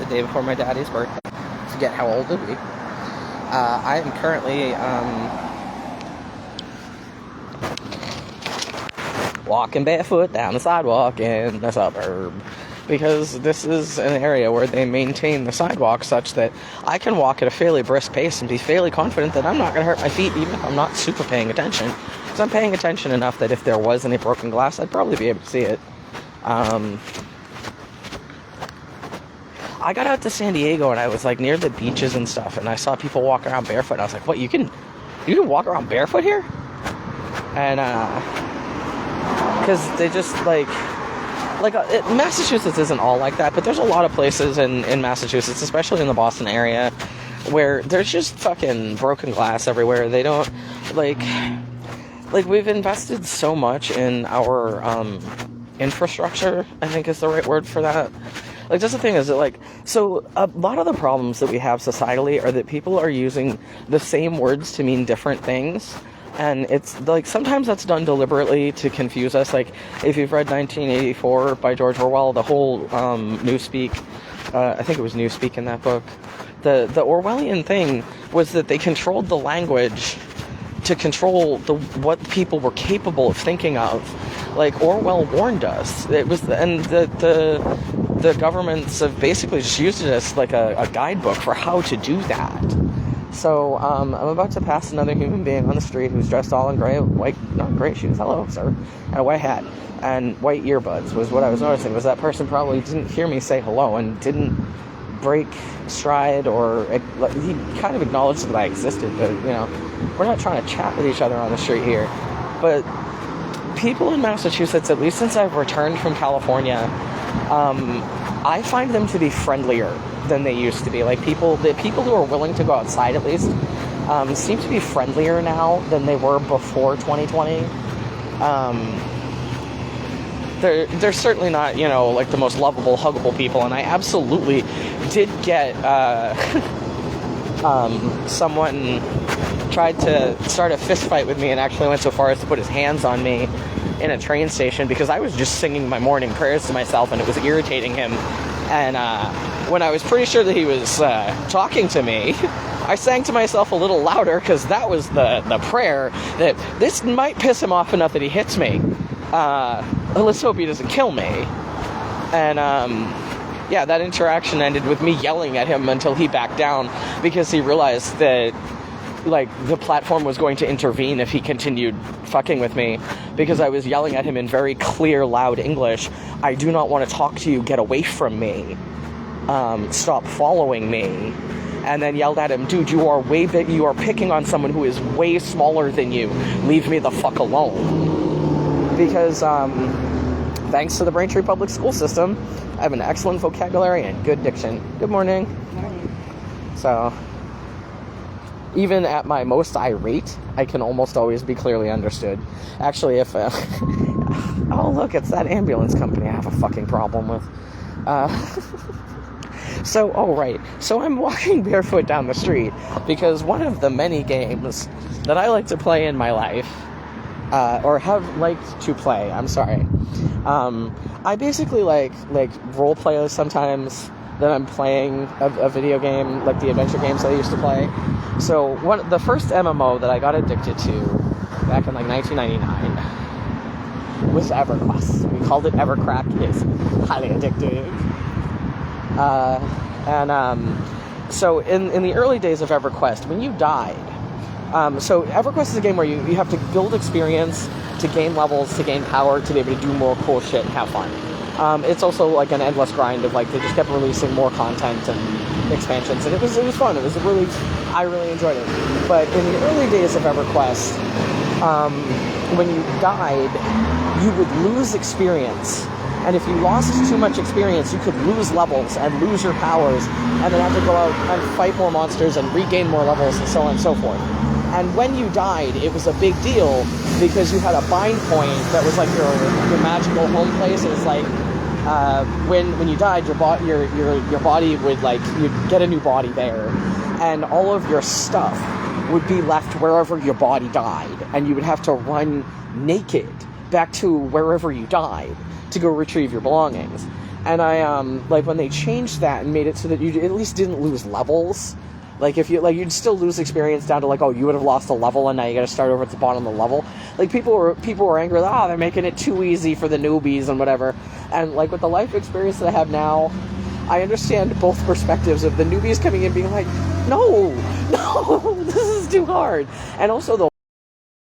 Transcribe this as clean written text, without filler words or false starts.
day before my daddy's birthday. Forget how old it'll be. I am currently walking barefoot down the sidewalk in the suburb, because this is an area where they maintain the sidewalk such that I can walk at a fairly brisk pace and be fairly confident that I'm not going to hurt my feet, even if I'm not super paying attention. Because I'm paying attention enough that if there was any broken glass, I'd probably be able to see it. I got out to San Diego and I was like near the beaches and stuff, and I saw people walk around barefoot, and I was like, what, you can walk around barefoot here? And because they just Massachusetts isn't all like that, but there's a lot of places in Massachusetts, especially in the Boston area, where there's just fucking broken glass everywhere. They don't like we've invested so much in our infrastructure, I think is the right word for that. Like, that's the thing, is that, so a lot of the problems that we have societally are that people are using the same words to mean different things. And it's, sometimes that's done deliberately to confuse us. Like, if you've read 1984 by George Orwell, the whole Newspeak, I think it was Newspeak in that book, the Orwellian thing was that they controlled the language to control what people were capable of thinking of. Like, Orwell warned us. It was, and the governments have basically just used it as like a guidebook for how to do that. So I'm about to pass another human being on the street who's dressed all in gray shoes, hello sir, and a white hat and white earbuds was what I was noticing. Was that person probably didn't hear me say hello and didn't break stride, or he kind of acknowledged that I existed, but we're not trying to chat with each other on the street here. But people in Massachusetts, at least since I've returned from California, I find them to be friendlier than they used to be. Like, the people who are willing to go outside, at least, seem to be friendlier now than they were before 2020. They're certainly not, the most lovable, huggable people, and I absolutely did get, someone tried to start a fist fight with me and actually went so far as to put his hands on me in a train station because I was just singing my morning prayers to myself and it was irritating him. And when I was pretty sure that he was talking to me, I sang to myself a little louder because that was the prayer that this might piss him off enough that he hits me. Let's hope he doesn't kill me. And that interaction ended with me yelling at him until he backed down because he realized that the platform was going to intervene if he continued fucking with me, because I was yelling at him in very clear, loud English. I do not want to talk to you. Get away from me. Stop following me. And then yelled at him, dude, you are picking on someone who is way smaller than you. Leave me the fuck alone. Because, thanks to the Braintree Public School System, I have an excellent vocabulary and good diction. Good morning. Good morning. So, even at my most irate, I can almost always be clearly understood. Actually, if... oh, look, it's that ambulance company I have a fucking problem with. So I'm walking barefoot down the street because one of the many games that I like to play in my life, or have liked to play, I basically like role play sometimes that I'm playing a video game, like the adventure games I used to play. So the first MMO that I got addicted to back in 1999 was EverQuest. We called it Evercrack. It's highly addictive. So in the early days of EverQuest, when you died, so EverQuest is a game where you have to build experience to gain levels, to gain power, to be able to do more cool shit and have fun. It's also an endless grind of they just kept releasing more content and expansions, and it was fun. I really enjoyed it. But in the early days of EverQuest, when you died, you would lose experience. And if you lost too much experience, you could lose levels and lose your powers, and then have to go out and fight more monsters and regain more levels and so on and so forth. And when you died, it was a big deal because you had a bind point that was your magical home place. It was when you died, your body would you'd get a new body there, and all of your stuff would be left wherever your body died, and you would have to run naked back to wherever you died to go retrieve your belongings. And I like when they changed that and made it so that you at least didn't lose levels. Like if you you'd still lose experience down to like, oh, you would have lost a level and now you got to start over at the bottom of the level. Like people were angry, like, oh, they're making it too easy for the newbies and whatever. And like with the life experience that I have now, I understand both perspectives of the newbies coming in being like, no, this is too hard. And also the